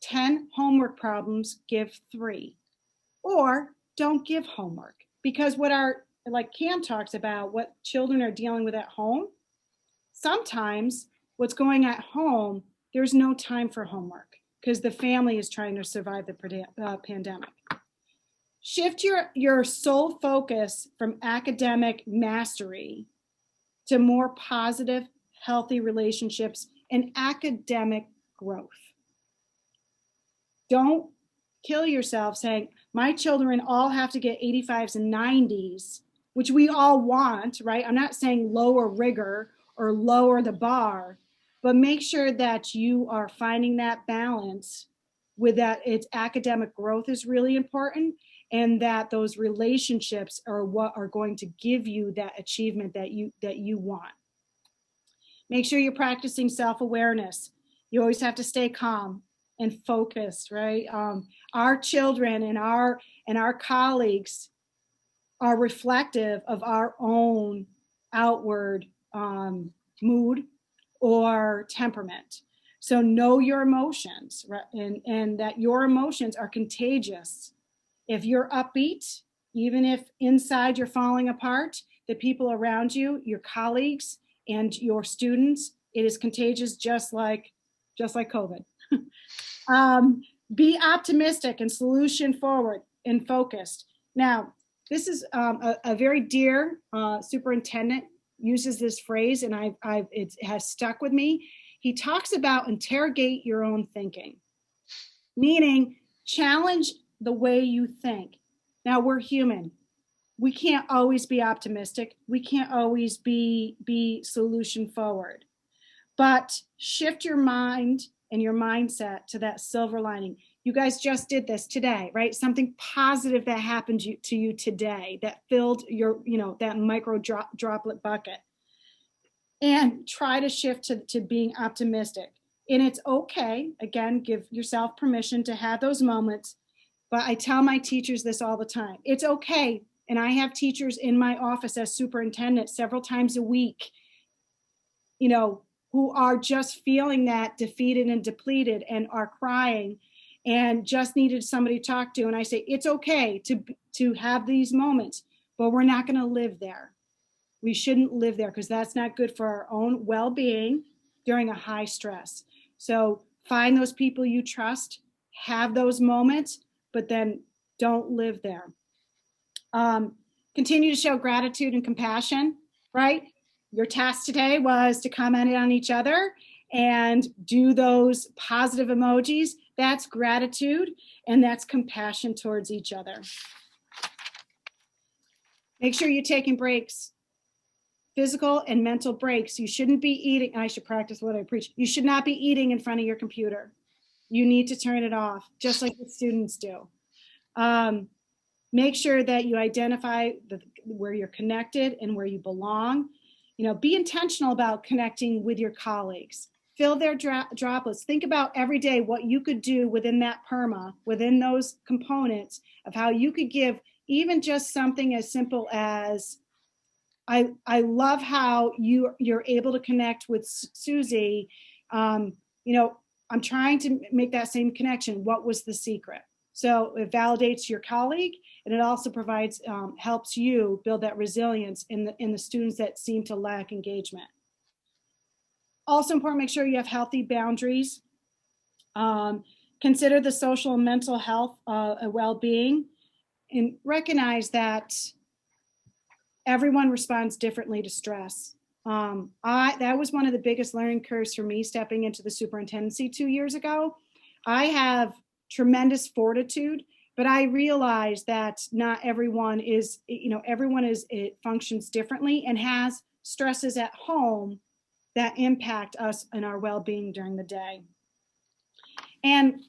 10 homework problems, give 3. Or don't give homework. Because like Cam talks about, what children are dealing with at home, sometimes what's going at home, there's no time for homework because the family is trying to survive the pandemic. Shift your sole focus from academic mastery to more positive, healthy relationships and academic growth. Don't kill yourself saying, my children all have to get 85s and 90s, which we all want, right? I'm not saying lower rigor or lower the bar, but make sure that you are finding that balance with that. Its academic growth is really important, and that those relationships are what are going to give you that achievement that you want. Make sure you're practicing self-awareness. You always have to stay calm and focused, right? Our children and our colleagues are reflective of our own outward mood or temperament. So know your emotions, right? And that your emotions are contagious. If you're upbeat, even if inside you're falling apart, the people around you, your colleagues and your students, it is contagious just like COVID. Be optimistic and solution forward and focused. Now, this is a very dear superintendent uses this phrase, and it has stuck with me. He talks about interrogate your own thinking, meaning challenge the way you think. Now, we're human. We can't always be optimistic. We can't always be solution forward, but shift your mind and your mindset to that silver lining. You guys just did this today, right? Something positive that happened to you today that filled your, that micro droplet bucket. And try to shift to being optimistic. And it's okay, again, give yourself permission to have those moments. But I tell my teachers this all the time. It's okay. And I have teachers in my office as superintendent several times a week, you know, who are just feeling that defeated and depleted and are crying and just needed somebody to talk to. And I say, it's okay to have these moments, but we're not going to live there. We shouldn't live there because that's not good for our own well-being during a high stress. So find those people you trust, have those moments, but then don't live there. Continue to show gratitude and compassion, right? Your task today was to comment on each other and do those positive emojis. That's gratitude and that's compassion towards each other. Make sure you're taking breaks. Physical and mental breaks. You shouldn't be eating. I should practice what I preach. You should not be eating in front of your computer. You need to turn it off, just like the students do. Make sure that you identify where you're connected and where you belong. You know, be intentional about connecting with your colleagues. Fill their droplets. Think about every day what you could do within that PERMA, within those components of how you could give even just something as simple as, I love how you're able to connect with Susie. You know, I'm trying to make that same connection. What was the secret? So it validates your colleague, and it also provides, helps you build that resilience in the students that seem to lack engagement. Also important, make sure you have healthy boundaries. Consider the social and mental health and well-being, and recognize that everyone responds differently to stress. That was one of the biggest learning curves for me stepping into the superintendency 2 years ago. I have tremendous fortitude, but I realized that not everyone is, you know, it functions differently and has stresses at home that impact us and our well-being during the day. And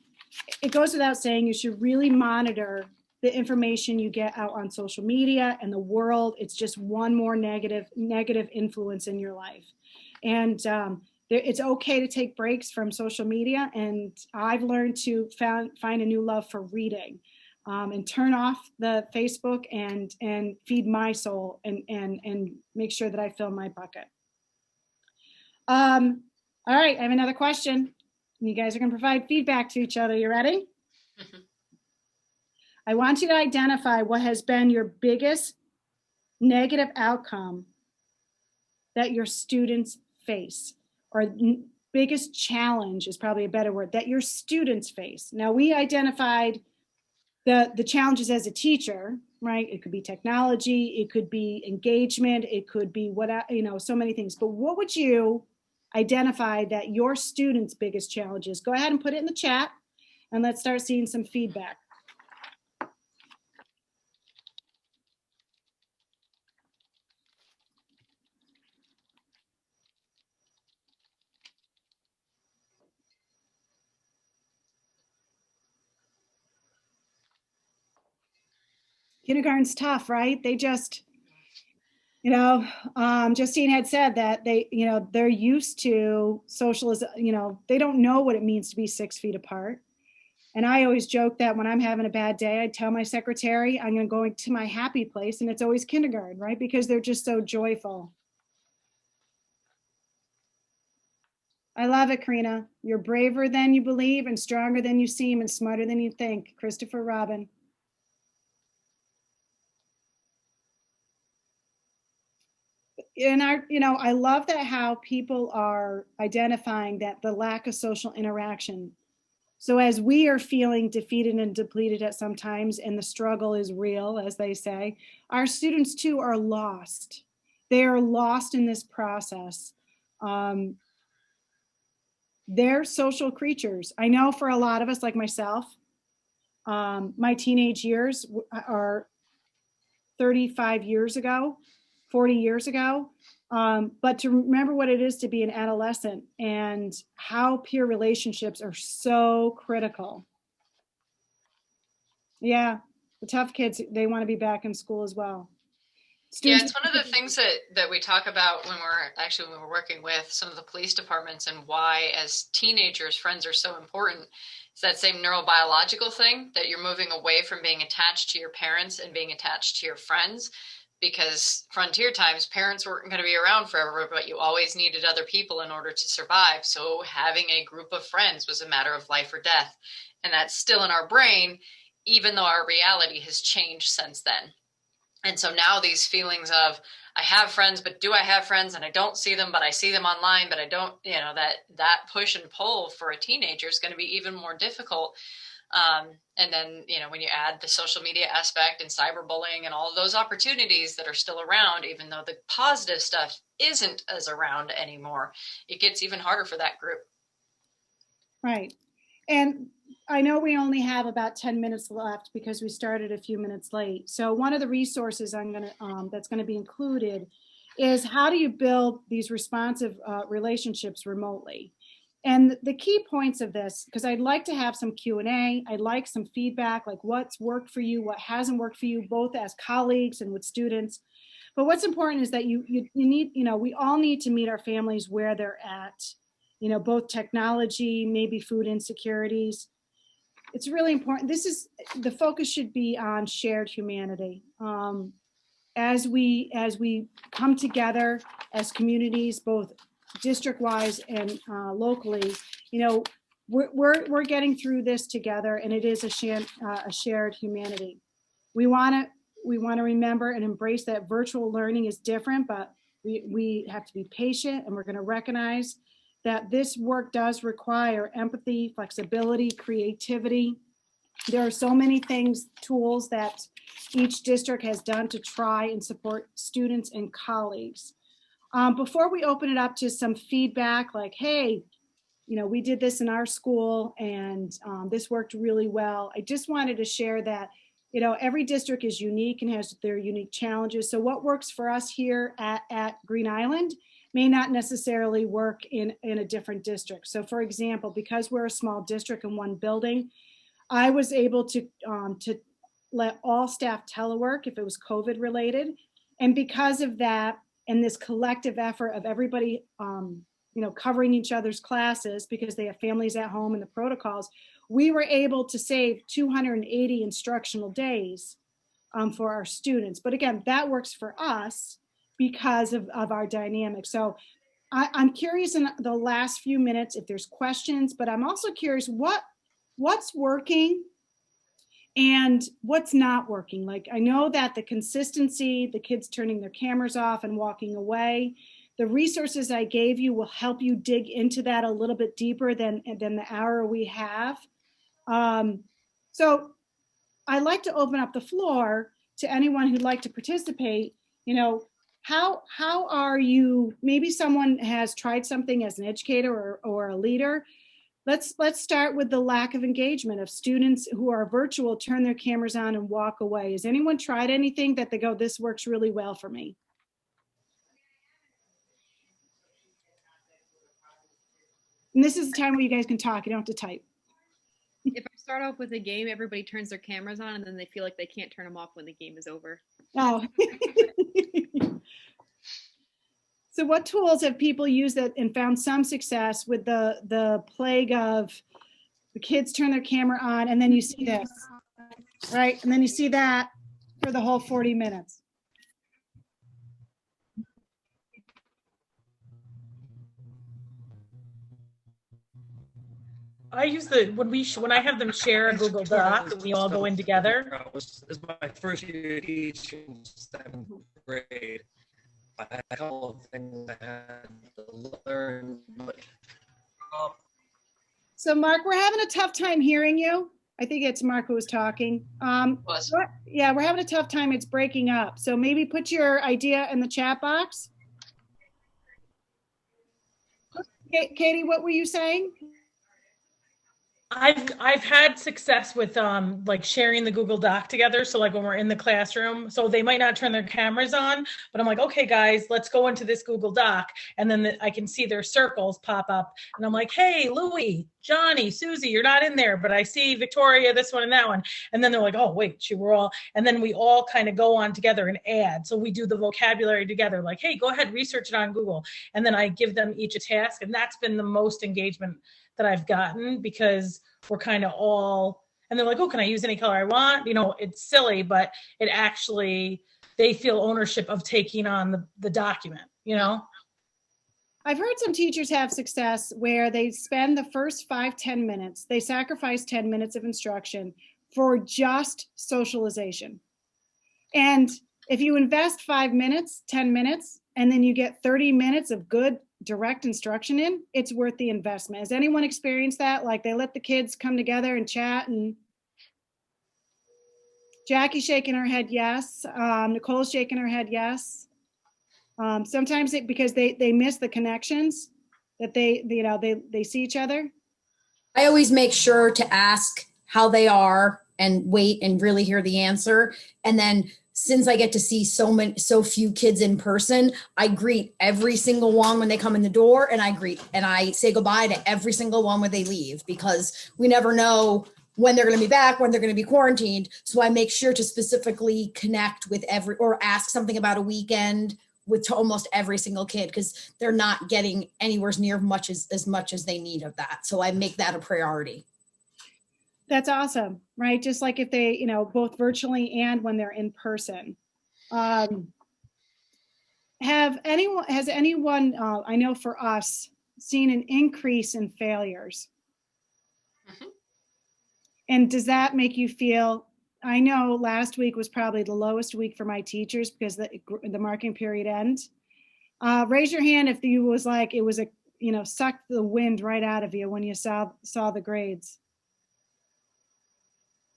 it goes without saying, you should really monitor the information you get out on social media and the world. It's just one more negative influence in your life. And it's okay to take breaks from social media. And I've learned to find a new love for reading, and turn off the Facebook and feed my soul and make sure that I fill my bucket. All right, I have another question. You guys are going to provide feedback to each other. You ready? I want you to identify what has been your biggest negative outcome that your students face, or biggest challenge is probably a better word, that your students face. Now, we identified the challenges as a teacher, right? It could be technology, it could be engagement, it could be what, you know, so many things. But what would you identify that your students' biggest challenge is? Go ahead and put it in the chat, and let's start seeing some feedback. Kindergarten's tough, right? They just, you know, Justine had said that they, you know, they're used to socialism, you know, they don't know what it means to be 6 feet apart. And I always joke that when I'm having a bad day, I tell my secretary I'm going to go to my happy place, and it's always kindergarten, right? Because they're just so joyful. I love it, Karina. You're braver than you believe and stronger than you seem and smarter than you think. Christopher Robin. And you know, I love that how people are identifying that the lack of social interaction. So as we are feeling defeated and depleted at some times, and the struggle is real, as they say, our students too are lost. They are lost in this process. They're social creatures. I know for a lot of us, like myself, my teenage years are 35 years ago, 40 years ago. But to remember what it is to be an adolescent and how peer relationships are so critical. Yeah, the tough kids, they want to be back in school as well. Yeah, Students. it's one of the things that we talk about when we're working with some of the police departments, and why as teenagers friends are so important. It's that same neurobiological thing that you're moving away from being attached to your parents and being attached to your friends, because frontier times parents weren't going to be around forever, but you always needed other people in order to survive. So having a group of friends was a matter of life or death, and that's still in our brain, even though our reality has changed since then. And so now these feelings of, I have friends, but do I have friends? And I don't see them, but I see them online, but I don't, that push and pull for a teenager is going to be even more difficult. And then, when you add the social media aspect and cyberbullying and all of those opportunities that are still around, even though the positive stuff isn't as around anymore, it gets even harder for that group. Right. And I know we only have about 10 minutes left because we started a few minutes late. So one of the resources that's going to be included is, how do you build these responsive relationships remotely? And the key points of this, because I'd like to have some Q&A, I'd like some feedback, like what's worked for you, what hasn't worked for you, both as colleagues and with students. But what's important is that you need, we all need to meet our families where they're at, both technology, maybe food insecurities. It's really important. The focus should be on shared humanity. As we come together as communities, both district-wise and locally, we're getting through this together, and it is a shared humanity. We want to remember and embrace that virtual learning is different, but we have to be patient, and we're going to recognize that this work does require empathy, flexibility, creativity. There are so many tools that each district has done to try and support students and colleagues. Before we open it up to some feedback, like, hey, we did this in our school and this worked really well, I just wanted to share that, every district is unique and has their unique challenges. So what works for us here at Green Island may not necessarily work in a different district. So for example, because we're a small district in one building, I was able to let all staff telework if it was COVID related. And because of that, and this collective effort of everybody, covering each other's classes because they have families at home and the protocols, we were able to save 280 instructional days for our students. But again, that works for us because of our dynamic. So I'm curious in the last few minutes if there's questions, but I'm also curious what's working and what's not working. Like, I know that the consistency, the kids turning their cameras off and walking away, the resources I gave you will help you dig into that a little bit deeper than the hour we have. So I'd like to open up the floor to anyone who'd like to participate. How are you, maybe someone has tried something as an educator or a leader. Let's start with the lack of engagement of students who are virtual, turn their cameras on and walk away. Has anyone tried anything that they go, this works really well for me? And this is the time where you guys can talk. You don't have to type. If I start off with a game, everybody turns their cameras on and then they feel like they can't turn them off when the game is over. Oh. So what tools have people used that and found some success with the plague of the kids turn their camera on and then you see this, right? And then you see that for the whole 40 minutes. I use when I have them share a Google Doc and we all go in together. This is my first year teaching 7th grade. I had a couple of things I had to learn. So Mark, we're having a tough time hearing you. I think it's Mark who was talking. Yeah, we're having a tough time. It's breaking up. So maybe put your idea in the chat box. Katie, what were you saying? I've had success with like sharing the Google Doc together. So like when we're in the classroom, so they might not turn their cameras on, but I'm like, okay, guys, let's go into this Google Doc, and then I can see their circles pop up, and I'm like, hey, Louie, Johnny, Susie, you're not in there, but I see Victoria, this one and that one, and then they're like, oh wait, we're all, and then we all kind of go on together and add. So we do the vocabulary together, like, hey, go ahead, research it on Google, and then I give them each a task, and that's been the most engagement that I've gotten, because we're kind of all, and they're like, oh, can I use any color I want? You know, it's silly, but it actually, they feel ownership of taking on the document, you know? I've heard some teachers have success where they spend the first 5-10 minutes, they sacrifice 10 minutes of instruction for just socialization. And if you invest 5 minutes, 10 minutes, and then you get 30 minutes of good direct instruction in, it's worth the investment. Has anyone experienced that? Like they let the kids come together and chat, and Jackie's shaking her head yes. Nicole's shaking her head yes. Sometimes because they miss the connections that they see each other. I always make sure to ask how they are and wait and really hear the answer. And then since I get to see so few kids in person, I greet every single one when they come in the door, and I say goodbye to every single one when they leave, because we never know when they're going to be back, when they're going to be quarantined. So I make sure to specifically connect with or ask something about a weekend with almost every single kid, because they're not getting anywhere near as much as they need of that. So I make that a priority. That's awesome, right? Just like if they, both virtually and when they're in person. Has anyone, I know for us, seen an increase in failures? Mm-hmm. And does that make you feel, I know last week was probably the lowest week for my teachers because the marking period ends. Raise your hand if you was like, it was sucked the wind right out of you when you saw the grades.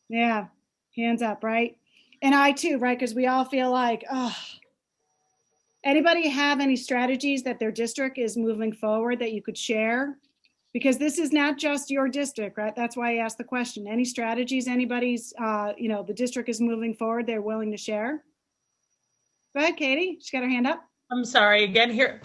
Yeah, hands up, right? And I too, right? Because we all feel like, oh, anybody have any strategies that their district is moving forward that you could share? Because this is not just your district, right? That's why I asked the question. Any strategies anybody's, the district is moving forward, they're willing to share? Go ahead, Katie. She's got her hand up. I'm sorry, again, here,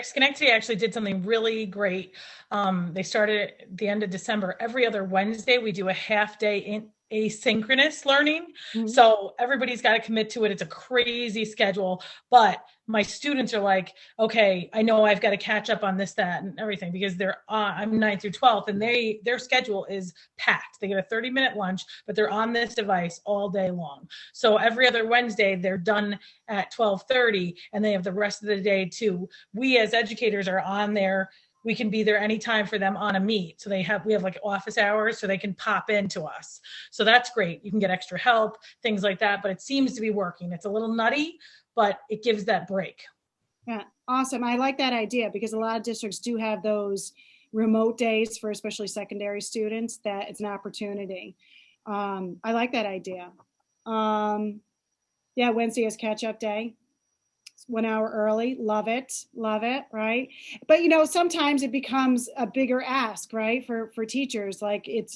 Schenectady actually did something really great. They started at the end of December. Every other Wednesday, we do a half day in asynchronous learning. Mm-hmm. So everybody's got to commit to it. It's a crazy schedule, but my students are like, okay, I know I've got to catch up on this, that, and everything, because I'm 9th through 12th, and their schedule is packed. They get a 30-minute lunch, but they're on this device all day long. So every other Wednesday, they're done at 12:30, and they have the rest of the day too. We as educators are on there. We can be there anytime for them on a meet. So we have like office hours, so they can pop into us. So that's great. You can get extra help, things like that, but it seems to be working. It's a little nutty, but it gives that break. Yeah, awesome. I like that idea, because a lot of districts do have those remote days for especially secondary students, that it's an opportunity. I like that idea. Yeah, Wednesday is catch-up day. 1 hour early. Love it, right? But sometimes it becomes a bigger ask, right, for teachers. Like it's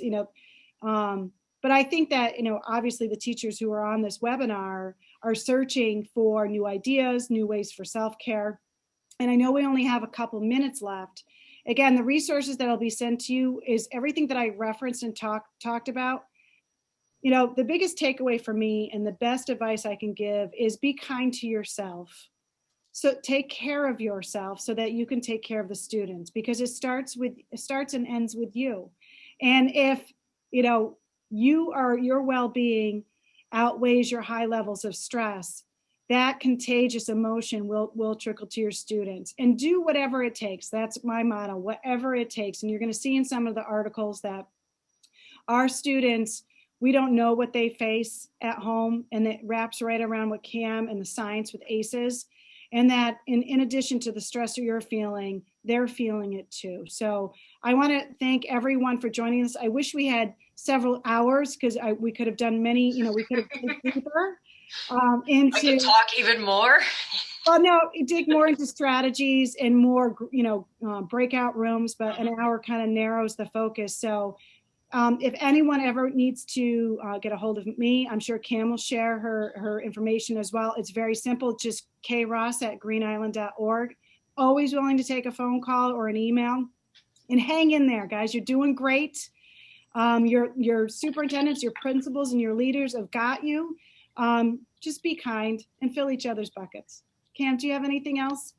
but I think that obviously the teachers who are on this webinar are searching for new ideas, new ways for self-care. And I know we only have a couple minutes left. Again, the resources that'll be sent to you is everything that I referenced and talked about. The biggest takeaway for me and the best advice I can give is be kind to yourself. So take care of yourself so that you can take care of the students, because it starts and ends with you. And if, your well-being outweighs your high levels of stress, that contagious emotion will trickle to your students. And do whatever it takes. That's my motto, whatever it takes. And you're going to see in some of the articles that our students, we don't know what they face at home, and it wraps right around what Cam and the science with ACEs. And that in addition to the stress you're feeling, they're feeling it too. So I want to thank everyone for joining us. I wish we had several hours, because we could have done many, we could have dig deeper into. I can talk even more. Well, no, dig more into strategies and more, breakout rooms, but an hour kind of narrows the focus. So If anyone ever needs to get a hold of me, I'm sure Cam will share her information as well. It's very simple, just kross@greenisland.org. Always willing to take a phone call or an email. And hang in there, guys. You're doing great. Your superintendents, your principals, and your leaders have got you. Just be kind and fill each other's buckets. Cam, do you have anything else?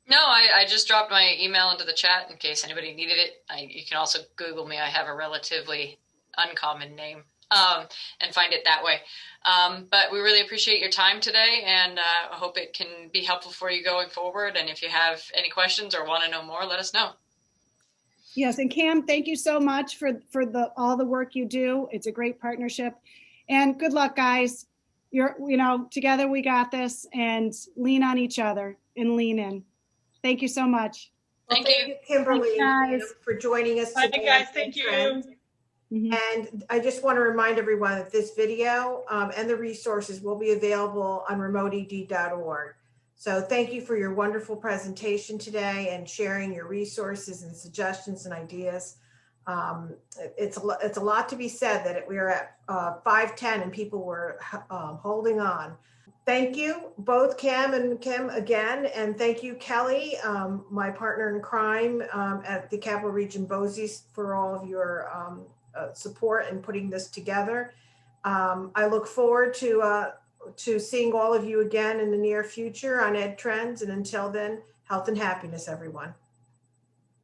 No, I just dropped my email into the chat in case anybody needed it. You can also Google me. I have a relatively uncommon name and find it that way. But we really appreciate your time today, and I hope it can be helpful for you going forward. And if you have any questions or want to know more, let us know. Yes, and Cam, thank you so much for all the work you do. It's a great partnership, and good luck, guys. Together we got this, and lean on each other and lean in. Thank you so much. Thank you, Kimberly, Thanks, guys. for joining us Bye, today. guys. Thank you. And I just want to remind everyone that this video and the resources will be available on remoteed.org. So thank you for your wonderful presentation today and sharing your resources and suggestions and ideas. It's a lot to be said that we are at 5:10 and people were holding on. Thank you, both Cam and Kim again, and thank you, Kelly, my partner in crime at the Capital Region BOCES, for all of your support in putting this together. I look forward to seeing all of you again in the near future on edTrends, and until then, health and happiness, everyone.